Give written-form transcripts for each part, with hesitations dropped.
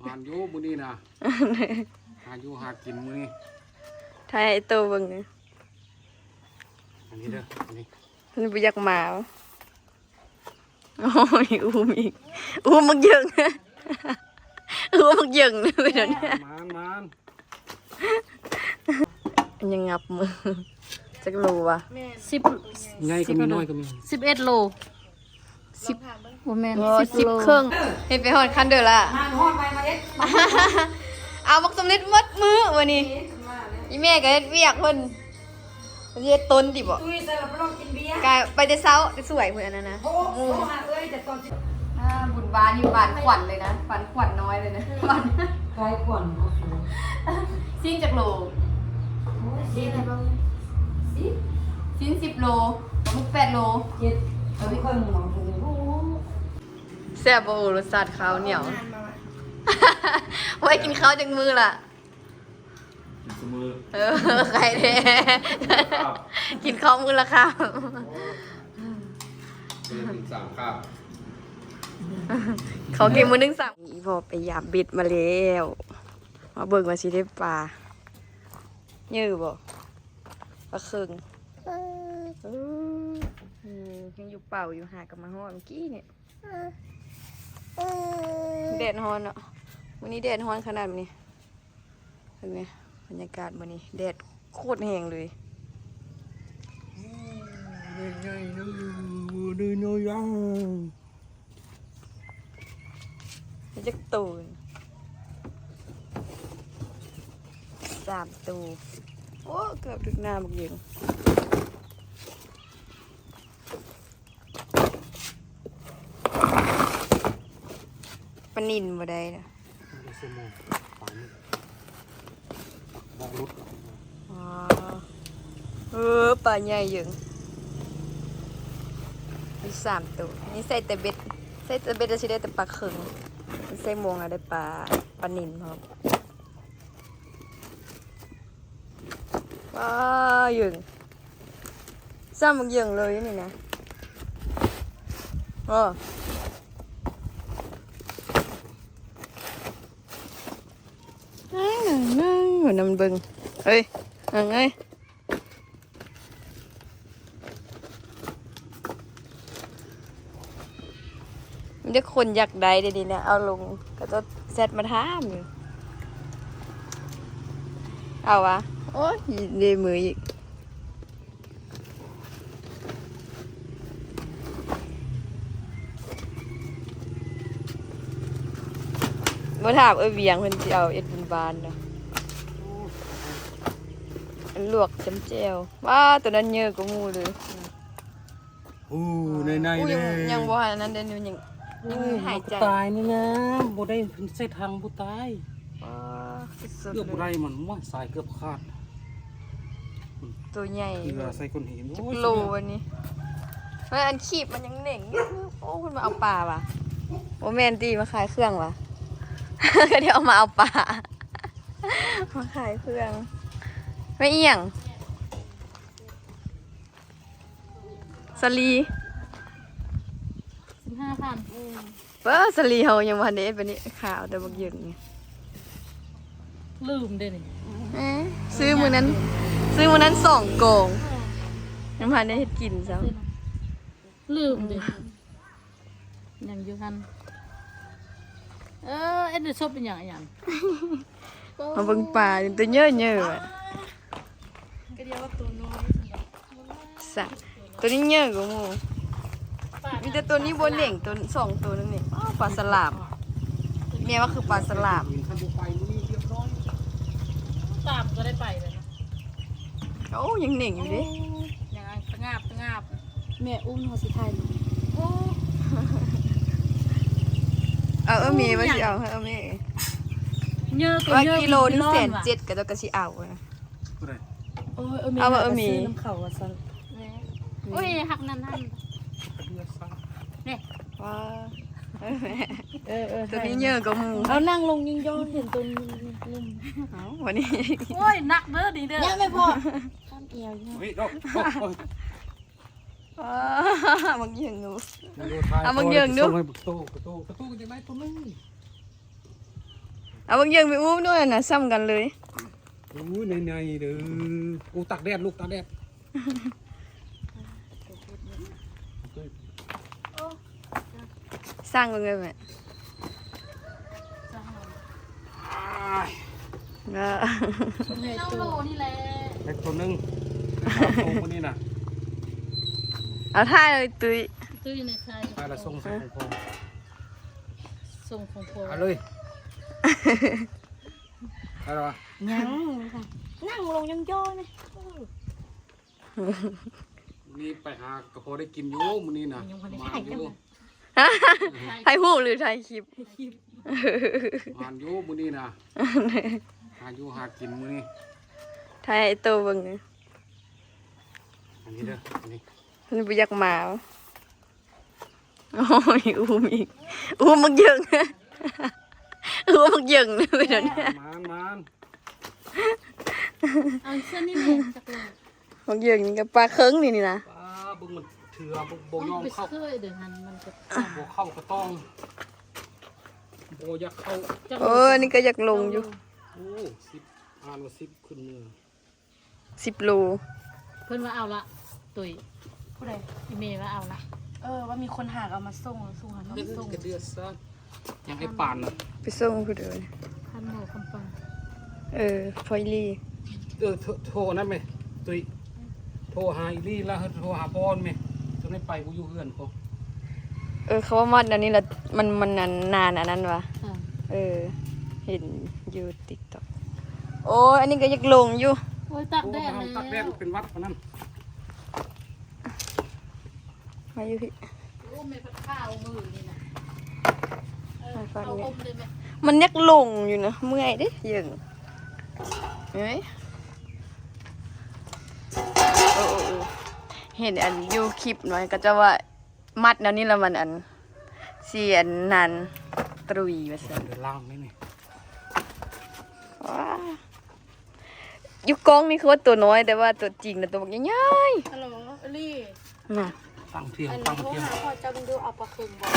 หานอยู่มื้อนี้นะหาอยู่หากินมื้อนี้ไทยไอ้โตเบิ่งนี่อันนี้เด้ออันนี้มันบ่อยากมาโอ้ยอูมอีกอูมมักเยิงอูมมักเยิงเลยเดี๋ยวนี้มันยังงับมือจักโลวะ10 ใหญ่ก็มีน้อยก็มี11 โล10บ่แม่น10เครื่องเฮ็ดไปฮอดคันเด้อล่ะเอาบักสมนิดหมดมือวันนี้อีแม่ก็เฮ็ดเวียกเพิ่นเฮ็ดต้นดิบ่กายไปแต่เช้าสวยเพิ่นอันนั้นนะบุญบานอยู่บ้านขวัญเลยนะบ้านขวัญน้อยเลยนะบ้านใกล้ขวัญซิ่งจากโลซิ่งอะไรบ้างซิ่ง10 โลมุก8 โล7เอาไปค่อยหมองแซ่บบ่รสชาติข้าวเหนียวไว้กินข้าวจังมือล่ะใครแท้กินข้าวมือละข้าว3ครับเขาเก็บมือ1 3อีพอไปยามบิดมาแล้วมาเบิ่งว่าสิได้ปลายื้อบ่ปลาเคิงยังอยู่เป่าอยู่หากับมาฮอดเมื่อกี้เนี่ยแดดฮ้อนเนาะวันนี้แดดฮ้อนขนาดนี้เห็นไหมบรรยากาศวันนี้แดดโคตรแห้งเลยจะตูน3 ตัวโอ้เกือบถึงหน้าบักเยิงปนินบ่ได้นะปลาใหญ่เยิงมี3 ตัวนี่ใส่แต่เบ็ดจะสิได้แต่ปลาเขิงใส่โมงแล้วได้ปลานินครับว้าเยิงซ้ำบักเยิงเลยนี่นะอ๋อหัวน้ำบึงเฮ้ยไงมันได้คนอยากได้ดีๆนะเอาลงก็จะเซตมาท่ามอยู่เอาวะโอ้ยดีมืออีกมาถามเวียงเพิ่นสิเอาเอ็ดบุญบานเนาะลวกจำแจ่วว้าตัวนั้นเยอะกว่าหมูเลยในยังบ่หันนั้นเด้อยังหายใจตายนี่นะบ่ได้ใส่ทางบ่ตายเกือบไรมันว่าสายเกือบขาดตัวใหญ่ใส่คนเห็นโลวันนี้เฮ้ยอันขีบมันยังเหน่งโอ้คุณมาเอาปลาว่ะโอแมนตีมาขายเครื่องว่ะเดี๋ยวเอามาเอาปลามาขายเครื่องไม่เอียงสลี15,000สลีเฮายังวันนี้เป็นนี่ขาวแต่บักเยิงลืมเด้นี่ซื้อมือนั้น2 กองยังพันได้เฮ็ดกินซะลืมเด้ยังอยู่กันเอ็ดชอบเป็นอย่างมาเบิ่งปลาตัวเยอะอ่ะก็เดียวว่าตัวน้อยตัวนี้เยอะกว่าหมู่มีแต่ตัวนี้บนเหล่งตัว2 ตัวนั่นเองปลาสลามแม่ว่าคือปลาสลามตามก็ได้ไปเลยนะโอ้ยังเหน่งอยู่ดิยังตะงาบแม่อุ้มเฮาสิทายเมย์ว่าสิเอาเมย์ว่ากิโลนี่107ก็จะกระสิเอานะเอาเมย์น้ำเขาว่าซั่นโอ้ยหักนั่นนี่ว้าตัวนี้เยอะกว่าหมู่เอานั่งลงยิงย้อนเห็นตัวนึงวันนี้โอ้ยหนักเด้อดีเด้อยังไม่พอข้ามเอวเฮ้ยบางอย่างดูบางอย่างดูประตูจะได้ตัวนึง เอาบางอย่างไปอุ้มด้วยนะซ้ำกันเลย โอ้ยในเด้อกูตักแดดลูกตักแดด สร้างเลยไหม น้องโลนี่แหละ เล็กตัวนึงส่งคนนี้นะ เอาท่าเลยตุ้ย ตู้อยู่ในชาย ไปละส่งของพ่อ ส่งของพ่อ เอาเลยอะไรวะ ยังค่ะนั่งลงยังย่อไหม นี่ไปหากระเพาะได้กินอยู่มื้อนี้นะมาอยู่ ไทยหูหรือไทยคลิป มาอยู่มื้อนี้นะหาอยู่หากินมื้อนี้ ไทยไอ้ตัวเบิ่งนี่ อันนี้เด้ออันนี้ มันบ่อยากมาโอ้ยอูมอีกอูมมักเยิงอูมมักเยิงเลยเดี๋ยวนี้ มัน เอาเส้นนี่เลยจักเลย มักเยิงนี่กับปลาเคิงนี่นะ ป้าบึงมันเถื่อบ่ยอม ไป เข้า เคยเดี๋ยวหันมันจะ บ่เข้าก็ต้องบ่อยากเข้า โอ้ยนี่ก็อยากลงอยู่ โอ้10อ่านว่า10ขึ้นเนื้อ 10 โล เพิ่นว่าเอาละตุ๋ย ผู้ใด อีเมย์ว่าเอาละ ว่ามีคนหากเอามาส่งหาน้อง เด็ด ส่ง กระเดือดซะยังให้ป่านน่ะ ไปส่งผู้เดิน คันหมูคำปัง พอยลี่ โทรนั่นไหมตุ้ยโทรหาอีลี่แล้วโทรหาปอนไหมจะไม่ไปกูอยู่เฮือนเขา เขาว่ามัดอันนี้ละมันนานอันนั้นวะ ค่ะ เห็นอยู่ TikTok โอ้ยอันนี้ก็อยากลงอยู่ โอ้ยตัก โอ้ แดด ทำตักแด แล้ ด ว เป็นวัดคนนั้น มาอยู่พี่ โอ้ไม่พัดข้าวมือนี่นะเอาอมเลยไหม มันอยากลงอยู่นะเมื่อยเด้เยิงเห็นไหมโอ้เห็นอันอยู่คลิปหน่อยก็จะว่ามัดแล้วนี่ละมันอันเสียนนันตรุยว่าซั่น เดินล่างนี่นี่ ว้าอยู่กล้องนี่คือว่าตัวน้อยแต่ว่าตัวจริงน่ะตัวบักใหญ่ ฮัลโหลอลี่ ๆน่ะ ตั้งเทียง อัน ตั้ง โทร เทียง หาพ่อจะดูเอาปลาคึงบอก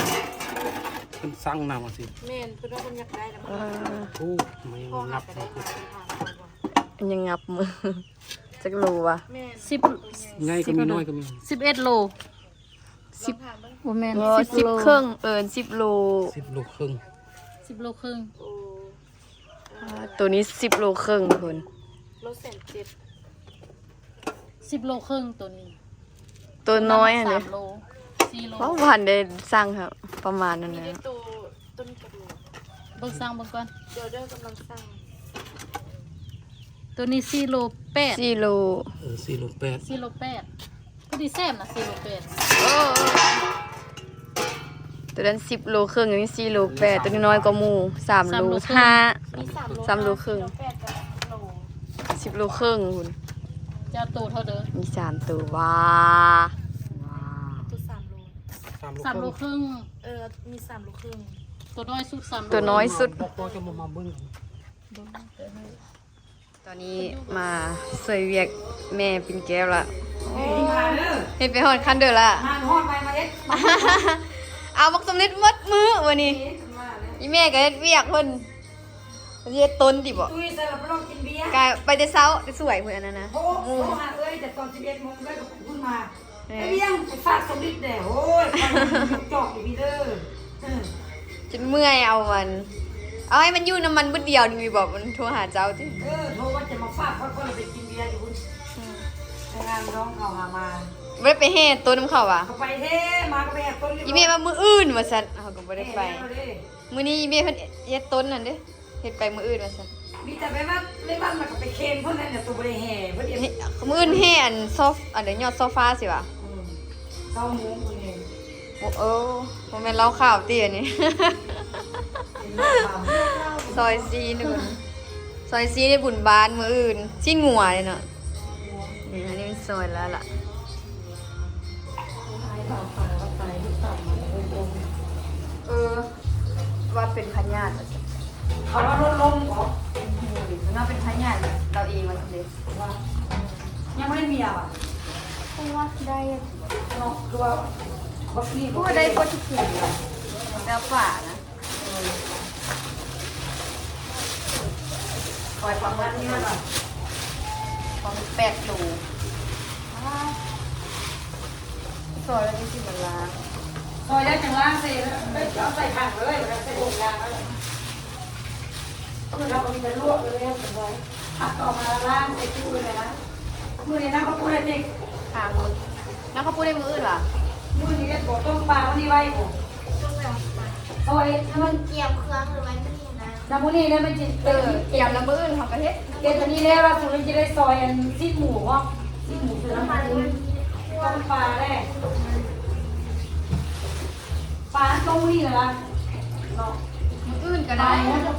ขึ้นสั่งน้ำมาสิ แม่นเพื่อนว่าคนอยากได้แล้ว โอ้ไม่ พ่อหา นับ ไปได้มาเป็นทางพ่อบอก อันยังงับมือ จักรู้ว่ะ แม่น 10 ง่ายก็มีน้อยก็มี 11 โล ลองถามบ้าง บ่แม่น โอ้10 เครื่อง10 โล 10 โลครึ่ง 10 โลครึ่ง โอ้ ตัวนี้10 โลครึ่งทุกคน รถแสนเจ็ด 10 โลครึ่งตัวนี้ ตัวน้อยอันนี้ 3 โล 4 โล เพราะผ่านได้สั่งครับประมาณนั้น มี นะ ได้ตัวต้นกระดูก เบิ่งสั่งเบิ่งก่อน เดี๋ยวเด้อกำลังสร้าง ตัวนี้4 โล 8 4 โล 4 โล 8 4 โล 8พอดีแซ่บนะ4 โล 8 โอ้ตัวนั้น10 โลครึ่งอันนี้4 โล 8ตัวนี้น้อยกว่าหมู่3 โล 5 มี3 โล 3 โลครึ่ง 8กับโล 10 โลครึ่งคุณ เจ้าโตเท่าเดิม มี3ตัวว้า ตัว3 โล 3 โลครึ่ง มี3 โลครึ่ง ตัวน้อยสุด3 โล ตัวน้อยสุด บอกตัวจะมาเบิ้ง ตอนนี้มาสวยเวียกแม่ปิ่นแก้วละเฮ็ดไปฮอดคันเด้อละเอาบักสำลิดหมดมือวันนี้อีแม่ก็เฮ็ดเวียกเพิ่นเฮ็ดต้นติบ่ ตุ้ยใส่เราไปลองกินเบียร์ กายไปแต่เช้าแต่สวยเพิ่นอันนั้นนะ โอ้โหหาเอ้ยแต่ตอน11 โมงได้ก็ขึ้นมาไอ้เบี้ยงไปฝากสมฤทธิ์แด่โอ้ยฟังจอกอยู่พี่เด้อเออ จนเมื่อยเอามัน เอาให้มันอยู่น้ำมันบึดเดียวนี่บอกมันโทรหาเจ้าติ โทรว่าจะมาฝากเพราะเราไปกินเบียร์อยู่คุณไปงานน้องเขาหามา บ่ได้ไปแห่ต้นน้ำเขาว่ะ เขาไปเท่มาก็ไปแอบต้น อีแม่ว่ามื้ออื่นว่าซั่นเฮาก็บ่ได้ไป เด้ มื้อนี้อีแม่เพิ่นเฮ็ดต้นนั่นเด้เฮ็ดไปมื้ออื่นว่าซั่น มีแต่ไปว่าเล่นบ้านมันก็ไปเคนเพราะนั่นเนี่ยตัวบริแห่เพราะเดี๋ยว มื้ออื่นแห่อันซอฟอันเดี๋ยวยอดโซฟาสิว่ะ เข้าโมงคนเอง บ่แม่นเล่าข่าวติอันนี้ ซอยซีนี่เพิ่นซอยซีได้บุญบ้านมื้ออื่นชิ้นงัวเลยเนาะนี่อันนี้เป็นซอยแล้วล่ะว่าเป็นพญาติ เขาว่าลดลงเหรอ ว่าเป็นพญาติเราเองมันเลย ยังไม่ได้เมียอ่ะ เพราะว่าได้ เนาะคือว่าบักนี่ เพราะว่าได้ก็ทุกสิ่งแล้วป่านะ ล่อยความมันนี่มันความ8 โลซอยแล้วนี่สิมันล้าง ซอยได้จังล่างเสร็จแล้วไม่เอาใส่ผักเลยใส่ถุงยางแล้วเราก็มีแต่ลวกเลยเอาไว้ผักออกมาล่างใส่ตู้เลยนะมือนี้นะเขาพูดอะไรนี่ ขามือแล้วเขาพูดได้มืออื่นว่ะ มือนี้บอกต้มปลาวันนี้ไว้ผม ต้องแบบ ซอย มันเกี่ยวเครื่องหรือไว้ไม่ดีนะ น้ำมันนี่เนี่ยมันจะ เตรียมแล้วมืออื่นเขาก็เฮ็ด เก็บตัวนี้แล้วเราสุดจะได้ซอยอันซีดหมูว่าซีดหมูคือน้ำมันต้มปลาแรกปลาต้มนี่เหรอเนาะ มืออื่นก็ได้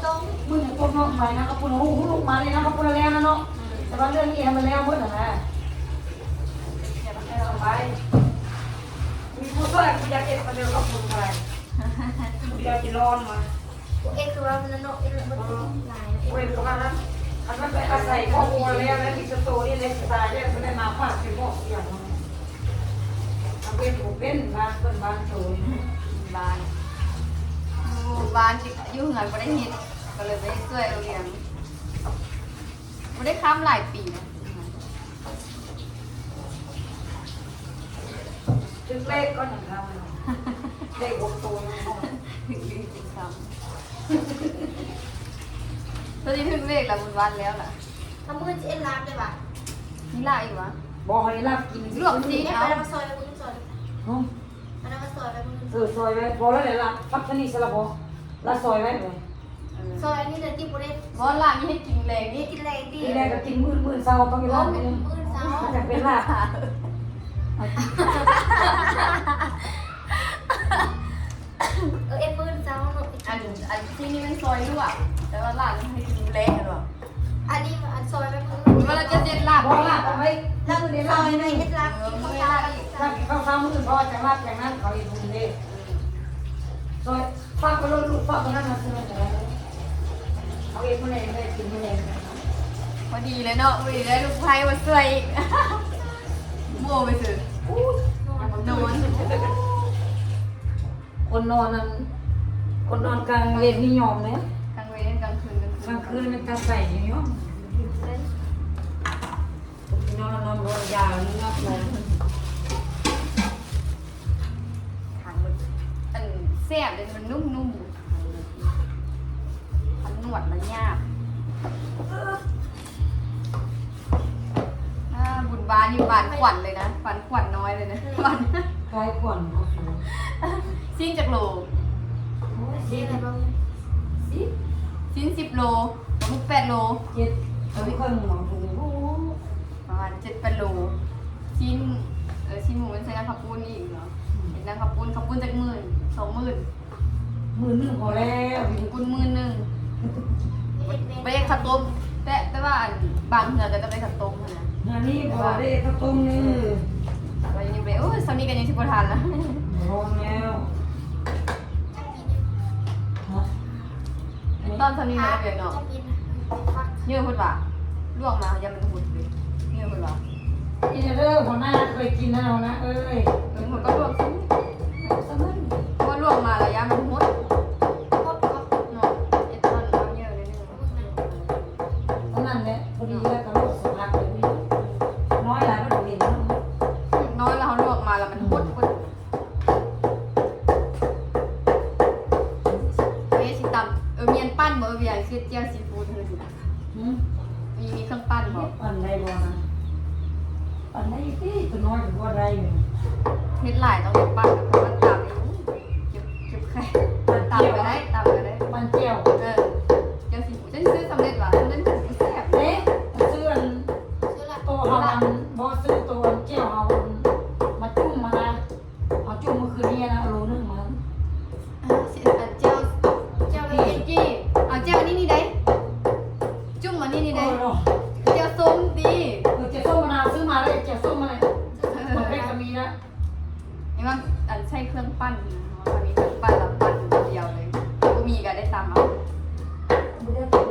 ต้อง มือต้มนอกไปนะเขาพูดหูลูกมาเลยนะเขาพูดแล้วนะเนาะแต่ว่าเรื่องนี้มันแล้วเมื่อไหร่นะอย่าไปเอาไปมีผู้ช่วยอยากเก็บมาเร็วกับคุณไปอยากจะร้อนมา เอ็กซ์คือว่ามันโน้ตเอ็กซ์มันลาย เว้นประมาณนั้นอันนั้นไปอาศัยครอบครัวแล้วแล้วมีสตูนี่ในสไตล์เนี่ยไม่ได้มาฝากเป็นพวกอย่างนั้นทำเป็นผมเป็นบ้านเป็นบ้านโต บ้านบ้านที่อยู่เงินบ่ได้เฮ็ดก็เลยไปช่วยโรงเรียนบ่ได้ค้ำหลายปีนะ ถึงเลขก็อย่างเราเลข6 ตัวนะ ถึงจริงครับตอนนี้ถึงเลขแล้วมันวันแล้วล่ะ ทำมือจะเอ็นลามได้ปะ นี่ล่ะอีกวะ บอกให้รับกิน ลวกสิ เนี่ย เอา ไปมาซอยไปมือซอยอันนั้นมาซอยไปมือ ซอยไว้พอแล้วเดี๋ยวรับพักชนิดสลับพอละซอยไว้เลย ซอยนี่เลยที่บุเรน บ่ล่ะมีให้กินแรงนี่ กินแรงดี ทีแรกก็กินมื้อเช้าต้องมี โอ้ ร้าน มื นึง อเช้า มันจะเป็นลาบ เอ็นมือเช้าเนาะ อันที่นี่มันซอยลวกแต่ว่าล่ะมันให้กินแรงกันว่ะ อันนี้อันซอยไปมือ เวลาจะเจ็ดลาบ บอกลาบเอาไว้ แล้ว มื้อนี้ ซ ลา อบ ยในเอ็นลาม เออ กิน มื้อ ข้าว ละ เช้า อีก ลาบข้าวมื้อพอจากลาบจากนั้นเขาอีกมื้อนี้ซอยฝากไปรถลูกฝากไปนั่นมาซื้อแต่เอาเองมื้อไหนได้กินมื้อไหน พอดีเลยเนาะพอดีได้ลูกไผ่มาช่วยอีกโม่ไปซื้อน อนคนนอนนั้นคนนอนกลางเวรนี่ยอมเลย กลางเว้นกลางคืน กลางคืนมันจะใส่อย่างนี้ยอมนอนนอนรอยาวนี่งับเลย ทางมันอันแซ่บเลยมันนุ่มๆมันนวดมันยากบุญบานอยู่บานขวัญเลยนะบานขวัญน้อยเลยนะบาน กายขวัญเอาสิ ซิ่งจากโล เรียนอะไรบ้าง ซิ่ง10 โลมุก8 โล เจ็ดเอาไปเครื่องหมองดู ประมาณ7-8 โลชิ้นชิ้นหมูมันใช้น้ำขับปูนอีกเนาะเห็นน้ำขับปูนจาก20,000 20,000 มือหนึ่งพอแล้ว ปูน10,000ไปได้ข้าวต้มแต่ว่าอันบางเหือก็จะไปข้าวต้มนะ งานนี้พอได้ข้าวต้มนี่ เรายังไปโอ้ยสามีกันยังชิบทานแล้ว ร้อนแล้วฮะ ตอนสามีมาเบียงเนาะ จะกินฟัก เยอะพูดว่าลวกมายังมันหุ่นเลยเยอะพูดว่า อีเดอร์หัวหน้าเคยกินนะเรานะเอ้ย มันก็ลวกซ้ำเพราะว่าลวกมาแล้วยามันหด โคตรก็ เนาะเอ็ดตอนเอาเยอะเลยนึง เท่านั้นแหละพอดีแล้วก็ลูกสมัครเลยน้อยหลายก็ดูเห็น น้อยแล้วเขาลวกมาแล้วมันหดเอ๊ะสิตำเมียนปั้นบ่เบียร์คือเจียวซีฟู้ดเลยมีเครื่องปั้นบ่ ปั่นได้บ่นะปั่นได้ที่ตัวน้อยถึงว่าได้อยู่ เฮ็ดหลายต้องปั้นเพราะมันตำนี่เก็บไข่ตำไปได้ ปั่นเจียว เจียวซีฟู้ดจะซื้อสำเร็จว่ะนั่นคือแซ่บ เอ๊ะซื้ออัน ซื้อละ ตัวเฮาอันบ่ซื้อตัวเจียวเฮามาจุ่มมานะเอาจุ่มเมื่อคืนนี้นะโลนึงมัน เจียวเอ็นกี้เอาเจียวนี่ได้จุ่มมานี่ได้เจียวส้มดี เจียวส้มมะนาวซื้อมาแล้วเจียวส้มมาเลยมันเป็นก็มีนะ นี่ว่าอันใช้เครื่องปั้นตอนนี้เครื่องปั้นแล้วปั้นเดียวเลยก็มีก็ได้ตามเอา ไม่ได้ตัว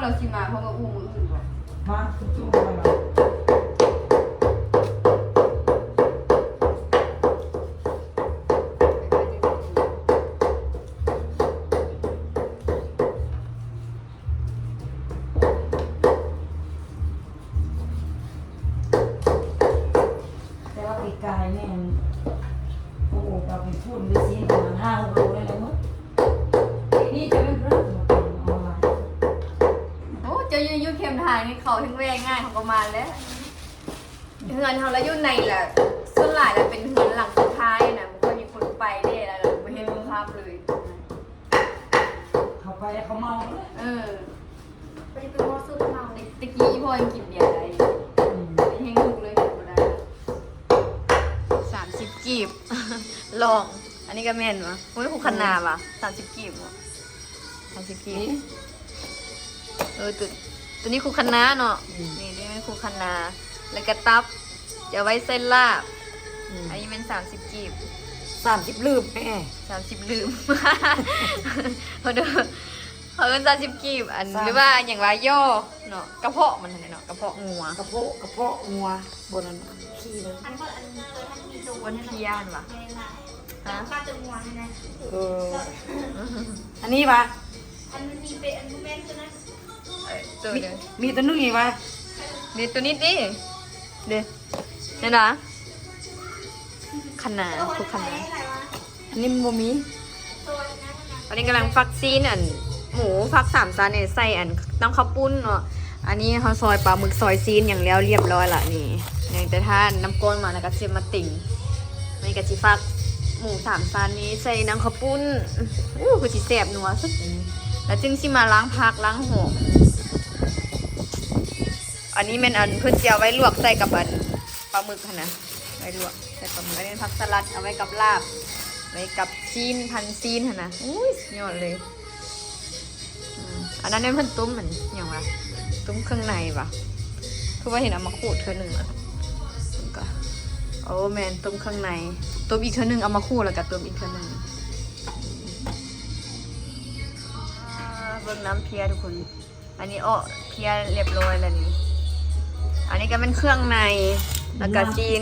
เราสิมาเพราะว่าอู้มืออื่นบ่ มาจุ่มไปมาแต่ว่าปีกายเนี่ยโอ้โหเราไปพูดไปซีประมาณ5-6 โลได้เลยมั้งปีนี้จะไม่เริ่มเอามา โอ้เจอยืนเข้มทางนี่เขาถึงแวงง่ายของประมาณแล้วเฮือนเขาแล้วอยู่ในแหละส่วนหลายแล้วเป็นเฮือนหลังสุดท้ายนะมันก็มีคนไปได้แล้วเราไม่เห็นภาพเลย เขาไปเขาเมาเลย ไปเป็นมอสุดเมา ตะกี้พ่อยังกินเบียร์ได้ไม่แห้งลูกเลยก็ได้30 กีบ ลอง อันนี้ก็แม่นวะโอ้ยผูกขนาดวะ30 กีบวะ30 กีบตัวนี้คูคณะเนาะนี่เป็นคูคณะแล้วก็ตับจะไว้เส้นลาบอันนี้เป็น30 กีบ 30 ลืมแม่ 30 ลืม เขาเด้อเขาเป็น30 กีบอันหรือว่าอย่างว่าย่อเนาะกระเพาะมันเนาะกระเพาะงัว กระเพาะงัวบนนั้นขี้เลย อันก็อันเคยท่านมีดู วันเพียนวะ ในไหนป้าจะงวนนะ อันนี้ปะ อันมันมีเป็นอันแม่นคือนะ ตัวเดียว มีตัวนึงอีกปะ นี่ตัวนี้ดิเดี๋ยวนี่นะขนาดคูคณะ อะไรวะ อันนี้มันบ่มี ตัวนั้นนะ ตอนนี้กำลังฟักซีนอันหมูฟัก3 ชั้นเนี่ยใส่อันน้ำข้าวปุ้นเนาะอันนี้เขาซอยปลาหมึกซอยซีนอย่างแล้วเรียบร้อยละนี่อย่างแต่ท่านน้ำก้นมาแล้วก็เชฟมาติ่งนี่ก็จิฟักหมู3 ชั้นนี้ใส่น้ำข้าวปุ้นคือจิแซ่บนัวสุดแล้วจึงสิมาล้างผักล้างหอมอันนี้เป็นอันเพื่อนเจียวไว้ลวกใส่กับอันปลาหมึกค่ะนะไว้ลวกใส่ปลาหมึกอันนี้ผักสลัดเอาไว้กับลาบไว้กับซีนพันซีนค่ะนะอุ้ยสุดยอดเลยอันนั้นเนี่ยเพิ่นตุ้มเหมือนอย่างวะตุ้มเครื่องในปะคือว่าเห็นเอามาขูดเธอหนึ่งอะก็โอ้แมนตุ้มเครื่องในตุ้มอีกเธอหนึ่งเอามาขูดแล้วก็ตุ้มอีกเธอหนึ่งเบิ่งน้ำเพียทุกคน อันนี้เพียเรียบร้อยแล้วนี่อันนี้ก็เป็นเครื่องในแล้วก็จีน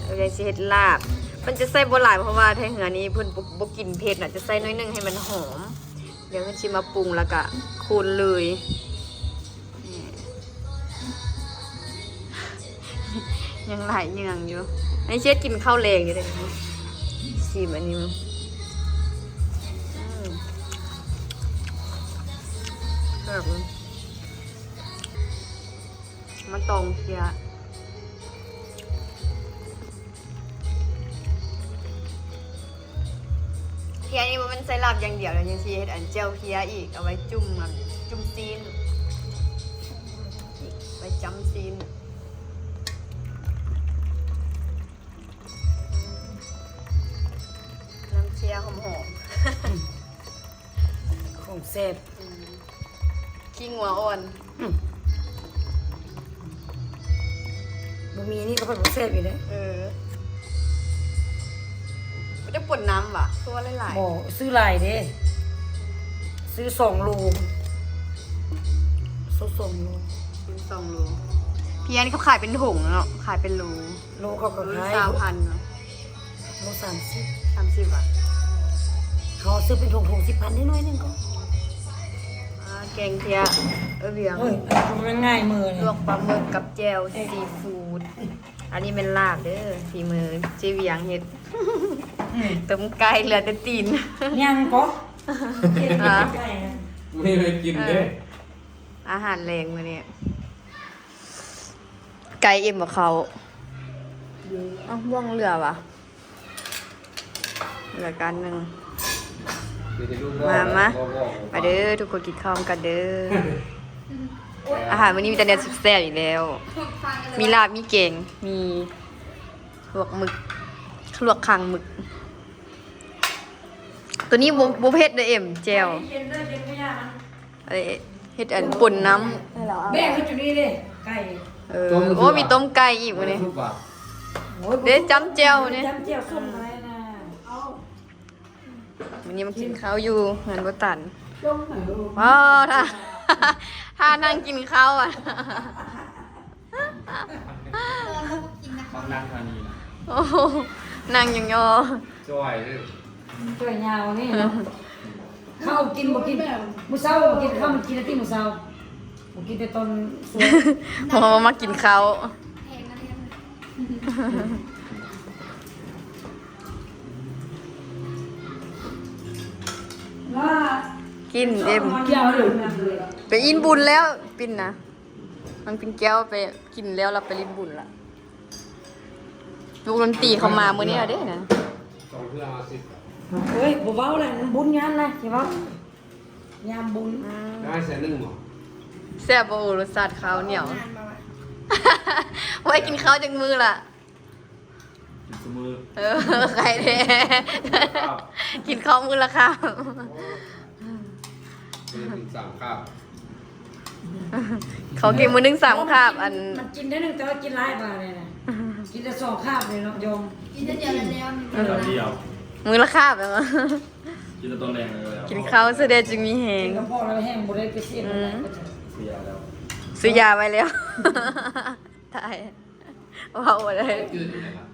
เอาใจสิเฮ็ดลาบมันจะใส่บ่หลายเพราะว่าไทยเหนือนี้เพิ่นบ่กินเผ็ดน่ะจะใส่น้อยนึงให้มันหอมเดี๋ยวเพิ่นสิมาปรุงแล้วก็คูณเลยยังหลายอย่างอยู่ไอ้เช็ดกินข้าวแรงอยู่เลยชิมอันนี้แบบมาตองเพียเพียนี่มันใส่ลาบอย่างเดียวเลยยังซีเฮ็ดอันเจลเพียอีกเอาไว้จุ่มซีนไว้จำซีนน้ำเชียหอมของแซ่บ ๆขี้งัวอ่อน บ่มีนี่ก็เป็นของแซ่บอยู่เลย ไม่ได้ปวดน้ำว่ะตัวหลาย บ่ซื้อหลายเด้ซื้อ2 โลซื้อ2 โล ๆเป็น2 โลพี่อันนี้เขาขายเป็นถุงเนาะขายเป็นโล โลเขาก็ขาย 3,000เนาะ โล30 30 บาท เขาซื้อเป็นถุง10,000นิดหน่อยนึงก็ แกงเทียเบียง เฮ้ยมันง่ายมือเล ลวย กปลาหมึกกับแจวซีฟู้ดอันนี้เป็นลาบเด้อฝีมือเจเวียงเฮ็ดต้มไก่เหลือแต่ตีน ยังก็ ฮะ ไม่เคยกินเด้ อาหารแรงมาเนี่ยไก่เอ็มกับเขาอ้าวว่องเรือวะเหลือกันหนึ่งมาเด้อทุกคนกินข้าวกันเด้ออาหารวันนี้มีแต่เนื้อสุดแซ่บอีกแล้ว มีลาบมีเก่งมีลวกหมึกลวกคางหมึก ตัวนี้บุเพ็ดเด้อเอ็มเจลอะไรเฮ็ดอันปุ่นน้ำ แม่คือจุดนี้เลยไก่ โอ้มีต้มไก่อีกวันนี้เด้จำเจลเนี่ย จำเจียวส้มอะไรนะ วันนี้มากินข้าวอยู่งานบ่ตันว้าวท่า ถ้านั่งกินข้าวอ่ะ บางนั่งทานีนะ โอ้โหนั่งยังยอ จ้อยเลย ตัวยาวนี่เนาะข้าวกินบ่กินมื้อเช้าบ่กินข้าวมันกินแต่ที่มื้อเช้าบ่กินแต่ตอนสวย พอมากินข้าว ว่า กินเอ็ม เกี่ยวเลย ไปอินบุญแล้วปินนะมันเป็นแก้วไปกินแล้วเราไปรินบุญละลูกดนตรีเขามามื้อนี้อะเด้นะ สองเพื่อนมาสิ เฮ้ยบ่เว้าเลยมันบุญงานนะใช่ป่ะยามบุญ ได้แสนหนึ่งหรอ แซ่บบ่รสชาติข้าวเหนียว ไว้กินข้าวจากมือล่ะ กินสมือ เออใครแท้กินข้าวมือละครับ เป็นถึง3คาบ เขากินมื้อหนึง3คาบอัน มันกินได้หนึงแต่ว่ากินหลายบาทเลยนะกินแต่2คาบเลยเนาะโยม กินแต่เดียวแล้ว กินตอนเดียว มื้อละคาบแล้ว กินตอนแรงเลย กินข้าวแสดงจึงมีแห กิ ง นกับพ่อแล้วแห้งบ่ได้ไปเสียอะไรก็จะ เสียแล้ว ซื้อยาไว้แล้ว ตายว้าวอะไร ยืดอยู่ไหนครับ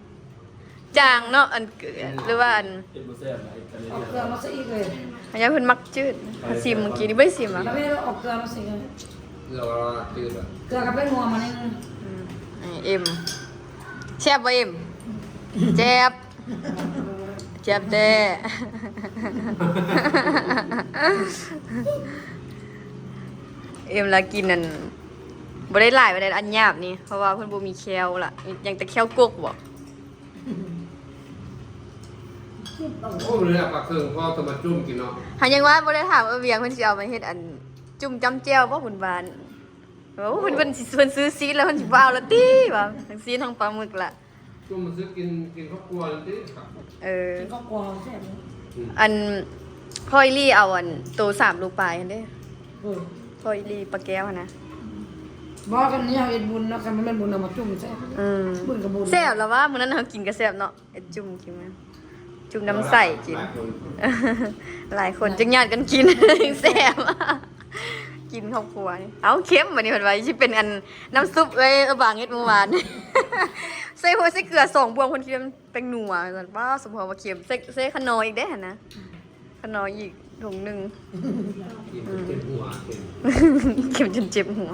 จางเนาะอันเกลือหรือว่าอัน เอ็มเซ่บนะไอ้กันเลย เอาเกลือมาซะอีกเลย อันนี้เพิ่นมักจืดซิมเมื่อกี้นี่บ่ได้ซิมอ่ะ แล้วไม่ได้เอาเกลือมาสิเลย เราจืดอ่ะ เกลือกับเป็นนัวมานึง เอ็มแซ่บบ่เอ็มแซ่บแซ่บแด้เอ็มละกินนั่นบ่ได้หลายบ่ได้อันหยาบนี่เพราะว่าเพิ่นบ่มีแคลล่ะมียังแต่แคลกกบ่ โอ้เรือปลาเครื่องพ่อจะมาจุ่มกินเนาะ หายังว่าบ่ได้ถามเวียงเพิ่นสิเอามาเฮ็ดอันจุ่มจำแจ่วบ่หุ่นบานโอ้เพิ่นสิเพิ่นซื้อซีดแล้วเพิ่นสิบ่เอาละติว่าทั้งซีดทั้งปลาหมึกล่ะ จุ่มมาซื้อกินครอบครัวนั่นสิครับ เออ กินก็กลัวแซ่บเลย อันพ่ออีลี่เอาอันโต3ลูกปลายหั่นเด้ เออ พ่ออีลี่ปลาแก้วหั่นนะ บอกกันนี่เอาเอ็ดบุญเนาะกันมันเป็นบุญเอามาจุ่มแซ่บ อืม บุญกับบุญ แซ่บแล้วว่ามื้อนั้นเฮากินก็แซ่บเนาะไอ้จุ่มกินมาจุ่มน้ำใส่กิน หลายคน หลายคนจึงญาติกันกิน แซ่บกินครอบครัวนี่เอาเค็มบัดนี้เพิ่นว่าสิเป็นอันน้ำซุปเอ้ยบางเฮ็ดเมื่อวาน ใส่หัวใส่เกลือ2บวงคนคิดว่ามันเป็นนัวซั่นป้าสมพรว่าเค็มใส่ขนอยอีกเด้หั่นนะขนอยอีกถุงหนึง กินเจ็บหัวเค็ม เข็มจนเจ็บหัว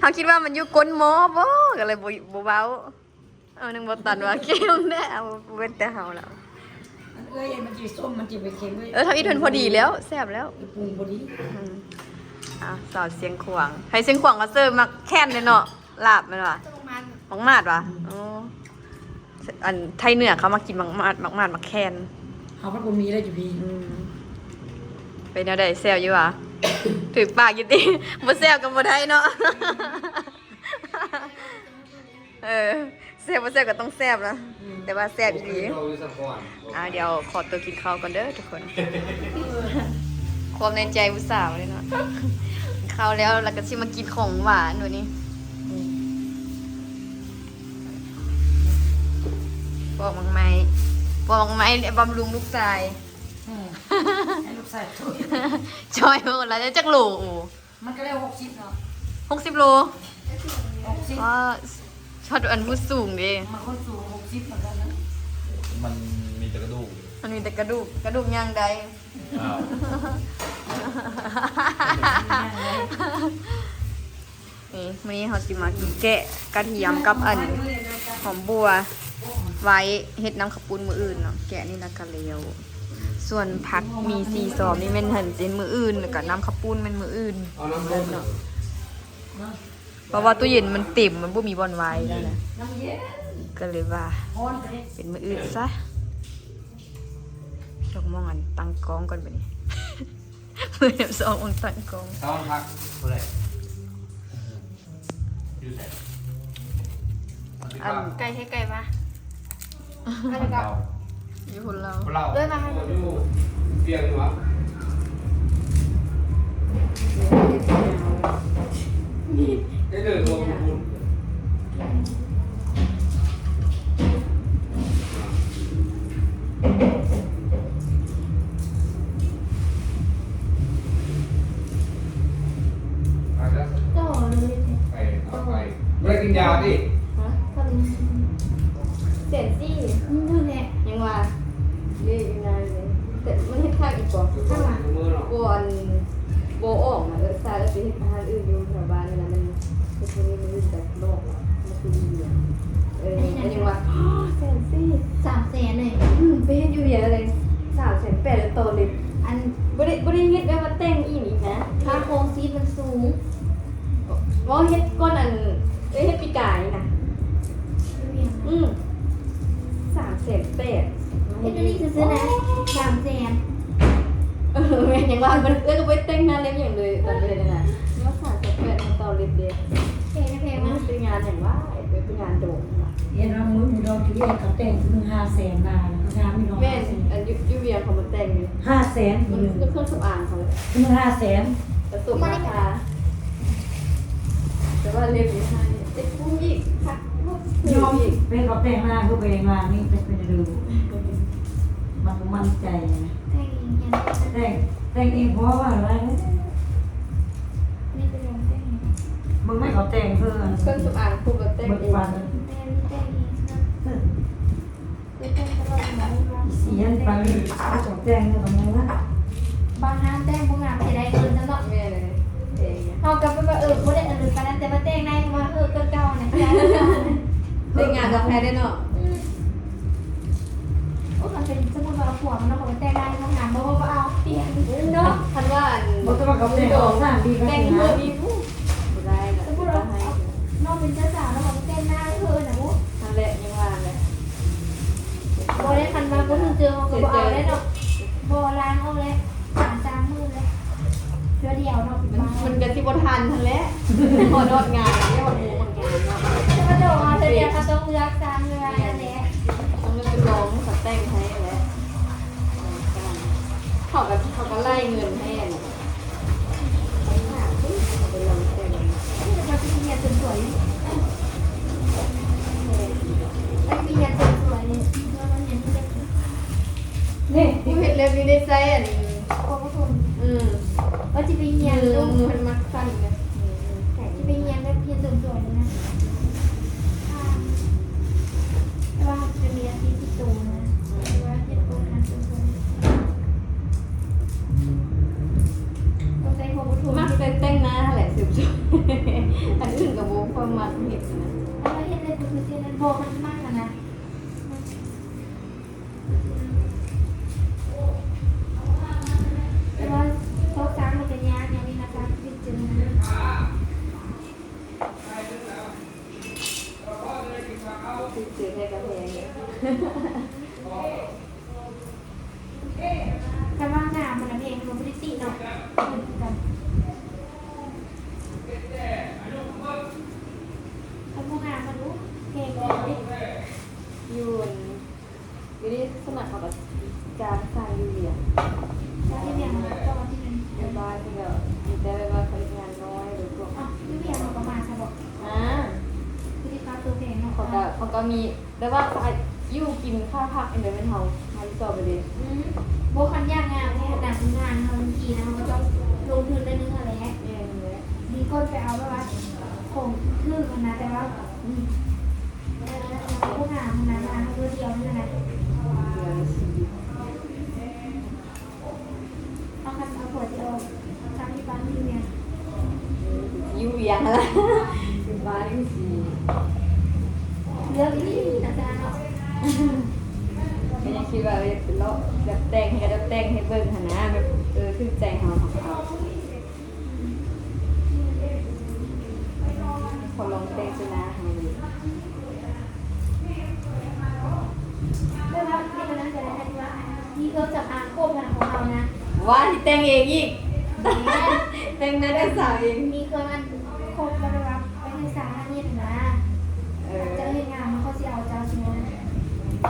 เขาคิดว่ามันอยู่ก้นหมอบ่ก็เลยบ่เบาเอานึงบ่ตันว่าเข็มแน่เอาเว้นแต่เฮาแล้ว อันเอ้ยมันจีส้มมันจีไปเค็มเลย ทำอีทนพอดีแล้วแซ่บแล้ว ปรุงพอดี สาวเสียงขวางให้เสียงขวางก็เสิร์ฟมักแค้นเลยเนาะลาบแม่นว่ะ จะลงมา มักมาดว่ะอ๋ออันไทยเหนือเขามากินมักมาดมักแค้น เอาพระบุญมีได้จุพี เป็นแนวใดแซ่บอยู่ว่ะถึกปากอยู่ติบ่แซ่บก็บ่ได้เนาะ เออแซ่บบ่แซ่บก็ต้องแซ่บนะแต่ว่าแซ่บอีหลี เราอยู่สักก่อน เดี๋ยวขอตัวกินข้าวก่อนเด้อทุกคน ความในใจอุตส่าห์เลยเนาะกินข้าวแล้วเราก็สิมากินของหวานหนูนี่ปอกมังไม้บำรุงลูกชาย ให้ลูกใส่ถ้วย จอยโหดแล้วจะจักโหล มันก็ได้60เนาะ 60โล 60 ว่าช็อตอันผู้สูงเด้ มันคนสูง60เหมือนกันนะ มันมีแต่กระดูก มันมีแต่กระดูกย่างใด อ้าว นี่มื้อนี้เฮาสิมากินแกะกระเทียมกับอันหอมบัว ไว้เฮ็ดน้ำข้าวปุ้นมื้ออื่นเนาะแกะนี่นะกะเลวส่วนผักมี4ซอมนี่แม่นหั่นเป็นมื้ออื่นแล้วก็น้ำข้าวปุ้นแม่นมื้ออื่น เอาน้ำร้อนเนาะ เพราะว่าตู้เย็นมันเต็มมันบ่มีบ่อนไว้แล้วนะ น้ำเย็น ก็เลยว่า ร้อนไป เป็นมื้ออื่นซะลองมองอันตั้งกล้องก่อนบัดนี้ มื้อเดียวสององตั้งกล้อง เช้าพักเท่าไหร่อยู่ไหน อัน ไก่ให้ไก่มา เรา อยู่คนเรา เราอยู่เตียงหัวได้เดินตัวคุณไปแล้ว ว่าเฮ็ดก้อนอันเฮ็ดปีกายนะ300,000เป็ด เฮ็ดนี่ซื้อๆนะ300,000 แม่ยังว่ามันก็ไปแต่งงานเล็บอย่างเลยตอนเลยนะว่า300,000มันต่อเล็บเด็ก แพง มั มาน ก เป็นงานอย่างว่าเป็นงานโด่ง เห็นว่ามือดอกที่เขาแต่งมึง500,000มาแล้วงานไม่น้อย แม่อันยูเวียเขามาแต่งอยู่ 500,000 มัน มึง เครื่องสำอางเขาเลย มึง500,000 แต่สุดราคาแต่ว่าเล็บนี่ให้เจ็ดพุ่งอีกค่ะ ยอมเป็นเขาแต่งมาคือไปงานนี่เป็นดูมันมั่นใจนะ แพงอีกอย่าง แต่งเองเพราะว่าอะไร นี่เป็นอย่างแพง มึงไม่เขาแต่งเพื่อน เครื่องสำอางคู่กับแต่ง มึง เอง ฟัน แพงนี่แพงอีกนะคือแพงตลอดมาเลยว่า เสียนฟันเขาแต่งเนี่ยทำไมวะ บางน้ำแต้งบางน้ำสิได้เกินจังเนาะ แม่เลยเองเนี่ย เฮากับว่าบ่ได้อันอื่นปานนั้นแต่ว่าแต้งในว่าเก่าๆเนี่ยได้ แต่งงานกับแพ้ได้เนาะ โอ้มันเป็นสมมุติว่าผัวมันเนาะเขาแต้งในทำงานบ่เอาเปลี่ยนเนาะ ทันว่า มึงจะมาเขาแต่งออกสร้างดีกัน แต่ง นะ เมื่อมีผู้ได้นะ สมมุติว่าน้องเป็นเจ้าสาวแล้วเขาแต้งหน้าเพิ่นน่ะโอ้ นั่นแหละยังว่าแหละ บ่ได้คันมาบ่ถึงเจอเขาก็บ่เอาได้เนาะบ่ล้างเอาเลย3มื้อเลยเทื่อเดียวเนาะ มันกะสิบ่ทันทันแล้วพอดอดงานเนี่ยวันนี้มันงานเนาะ จะมาโดดมาเทื่อเดียวเขาต้องเลือก3เดือนนั่นแหละ ต้องไปลองสัแต่งให้แล้วเขาก็ไล่เงินให้เนี่ยไปลองแต่ง นี่เราเป็นเมียสวยๆไอ้เมียสวยๆนี่เราเห็นเด็ก นี่ ผู้เห็นเล็บนี้ได้ใส่อัน โอ้โห ว่า ว่าจะไปเฮียนลูก มันมักสั้นไง จะไปเฮียนแบบเฮียนสวยๆเลยนะว่าจะมีอาชีพที่โตนะว่าเฮียนโตนะสวยๆต้องใช้หัวบุตร มักแต่งหน้าแหละสืบสวนอันอื่นกับโบความมักเห็นนะ แล้วเฮียนเลยคือเฮียนบอกมันมากนะแต่ว่าโต๊ะซ้ำมันจะยากอย่างนี้นะคะที่เจอนะ ที่ซื้อให้กาแฟเนี่ย แต่ว่าหน้ามันเองมันไม่ได้ตีเนาะเหมือนกันถ้าพวกงานมันรู้เพลงดิ ยูนยูนี่สมัครเขาแบบการสร้างยูเรีย แล้วที่เบียร์มันก็ที่มัน ในบ้านที่แบบมีแต่ว่าผลิตงานน้อยหรือพวก อ๋อที่เบียร์มันประมาณใช่บอก อ่า คือที่เขาตัวเพลงเนาะ เขาก็มีแต่ว่ายูกินข้าวผักอันเดียวเป็นเฮามาที่ต่อไปเลย โบคันยากงานเพราะหนังงานเขาบางทีนะเขาก็ต้องลงทุนได้นึงอะไรเงี้ย เองเลย ดีก้นไปเอาแบบว่าของคือมันนะแต่ว่าพวกงานมันนะเขาตัวเดียวนี่นะ เดือนสี่ เอาคันเอาขวดเดียวทำที่บ้านที่เนี่ย ยูเวียงอะไรอยู่บ้านยูสี่ เลือกที่นะจ๊ะเนาะ ไม่ได้คิดว่าเป็นเลาะแบบแต่งให้แบบแต่งให้เบิ่งหนะแบบคือใจเฮาของเขาพอลองแต่งชนะให้ดู ไม่ว่าที่มันนั้นจะได้ที่ว่าที่เขาจับอ่างโคบกันของเรานะ ว่าที่แต่งเองอีกแต่งหน้าได้สาวเอง มีเครื่องอันโคบแล้วแบบไปศึกษาเนี่ยนะจะเห็นงานมันเขาจะเอาเจ้าชิ้นนั้น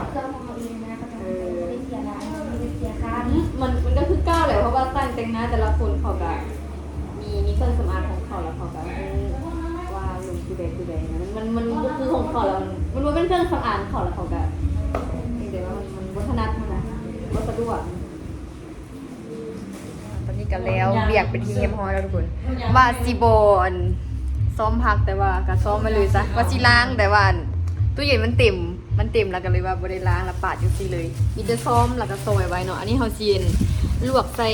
เครื่องของเขาเองนะเขาจะไม่ได้เสียรายไม่ได้เสียค่า มันก็คือก้าวแหละเพราะว่าตั้งแต่งหน้าแต่ละคนเขาก็มีเครื่องสำอางของเขาแล้วเขาก็ว่าลุงคือใดมันคือของเขาแล้วมันเป็นเครื่องสำอางเขาแล้วเขาก็เดี๋ยวว่ามันวัฒนธรรมนะวัสดุอ่ะตอนนี้กันแล้วเบียกเป็นทีเรียบร้อยแล้วทุกคนว่าซีโบนซ้อมพักแต่ว่าก็ซ้อมมาเลยจ้ะว่าซีล้างแต่ว่าตู้เย็นมันเต็มแล้วก็เลยว่าบ่ได้ล้างแล้วปาดอยู่ซี่เลยมีแต่ซ้อมแล้วก็ซอยไว้เนาะอันนี้เฮาจีนลวกใส่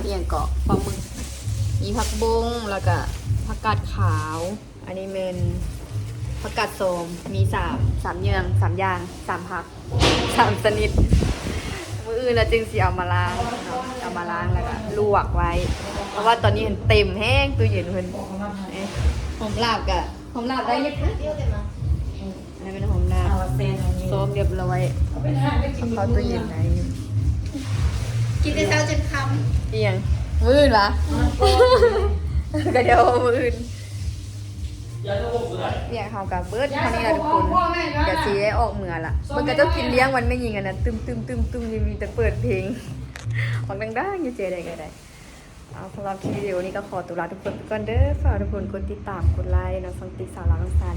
เอียงเกาะปลาหมึกมีผักบงแล้วก็ผักกาดขาว อันนี้เป็นผักกาดโสมมี3อย่าง3ผัก3ชนิดมื้ออื่นแล้วจึงสิเอามาล้างเนาะเอามาล้างแล้วก็ลวกไว้ เพราะว่าตอนนี้เห็นเต็มแห้งตู้เย็นเพิ่น บอกเขามาให้ เอ๊ะหอมลาบกะหอมลาบได้เยอะนะอันนี้เป็นหอมลาบ เอาเซนอันนี้ โซมเรียบร้อย เอาเป็นห้างได้กิน เขาตู้เย็นไหน กินแต่เช้าจนค่ เอียงมืออื่นวะ ก็เดี๋ยวมืออื่น อย่าจะบอกเลย เนี่ยเขากับเบิร์ดเท่านี้แหละทุกคนเดี๋ยวซีได้ออกเมือละมันก็ต้องกินเลี้ยงวันไม่ยิงกันนะตึมยังมีแต่เปิดเพลงออกดังๆอยู่เจได้ก็ได้เอาสำหรับคลิปวิดีโอนี้ก็ขอตัวลาทุกคนไปก่อนเด้อฝากทุกคนกดติดตามกดไลค์นะฟังติ๊กสาวลาวน้องสา